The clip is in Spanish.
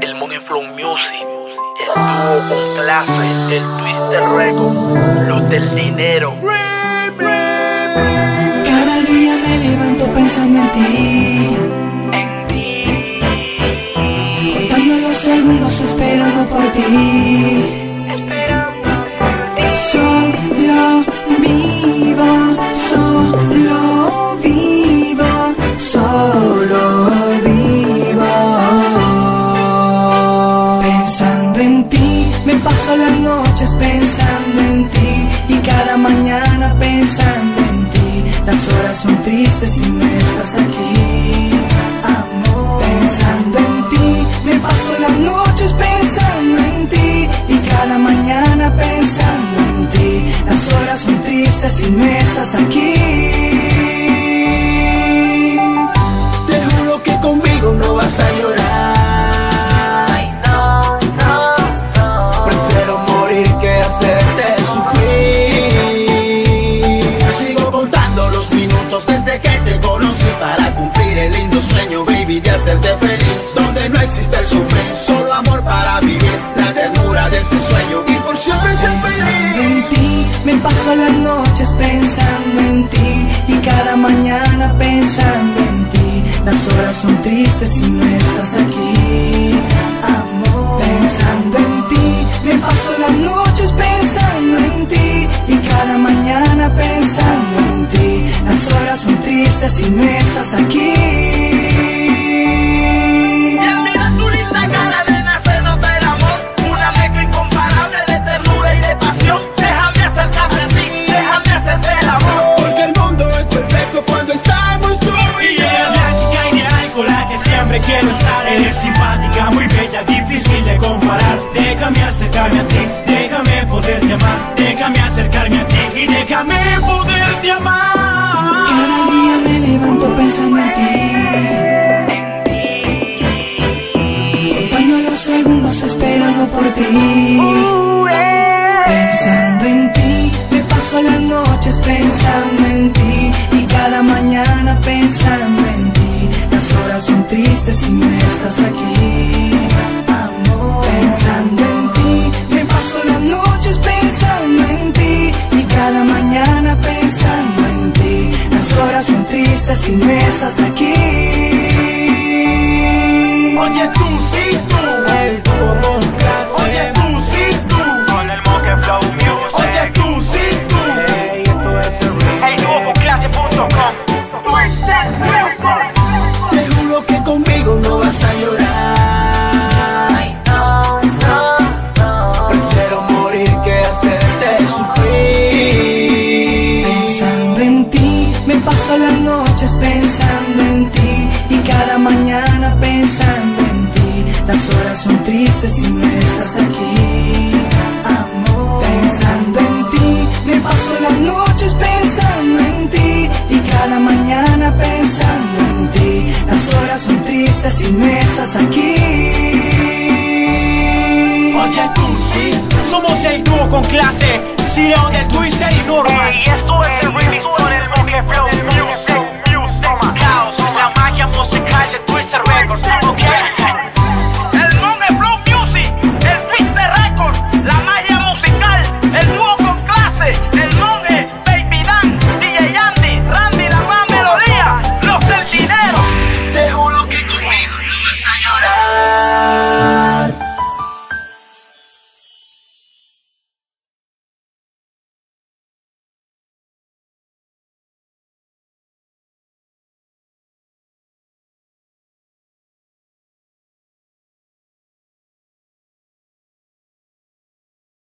El Money Flow Music, el dúo con clase, el Twister Record, los del dinero. Cada día me levanto pensando en ti, contando los segundos esperando por ti, Solo vivo, solo vivo, solo vivo. Pensando en ti, me paso las noches pensando en ti, y cada mañana pensando en ti. Las horas son tristes si no estás aquí, amor. Pensando en ti, me paso las noches pensando en ti, y cada mañana pensando en ti. Las horas son tristes si no estás aquí. Te juro que conmigo no vas a llorar. Ay, no, no, no. Prefiero morir que hacerte sufrir. Sigo contando los minutos desde que te conocí para cumplir el lindo sueño, baby, de hacerte feliz. Donde no existe el sufrir, solo amor para vivir la ternura de este sueño y por siempre ser feliz. Pensando en ti, me paso las noches pensando en ti, y cada mañana pensando en ti. Las horas son tristes si no estás aquí, amor. Pensando en ti, me paso las noches pensando en ti, y cada mañana pensando en ti. Las horas son tristes si no estás aquí. Y al mirar tu linda cara, nena, se nota el amor, una mezcla incomparable de ternura y de pasión. Déjame acercarme a ti, déjame hacerte el amor. Porque el mundo es perfecto cuando estamos tú y yo. Eres la chica ideal con la que siempre quiero estar. Eres simpática, muy bella, difícil de comparar. Déjame acercarme a ti, déjame poderte amar. Déjame acercarme a ti y déjame poderte amar. Cada día me levanto pensando en ti, contando los segundos esperando por ti. Pensando en ti, me paso las noches pensando en ti, y cada mañana pensando en ti. Las horas son tristes si no estás aquí, amor. Pensando en ti, me paso las noches pensando en ti, y cada mañana pensando en ti. Las horas son tristes si no estás aquí. Oye tú, sí, tú, el dúo con clase. Oye tú, sí, tú, Con el Money Flow Music. oye tú, sí, tú. El dúo con clase.com. Te juro que conmigo no vas a llorar. Ay, no, no, no. Prefiero morir que hacerte sufrir. Pensando en ti, me paso las noches pensando en ti, y cada mañana pensando en ti. Las horas son tristes si no estás aquí, amor. Pensando en ti, me paso las noches pensando en ti, y cada mañana pensando en ti. Las horas son tristes si no estás aquí. Oye tú, sí, somos el dúo con clase. Ciro del Twister y Norman. Y esto es el remix con el Money Flow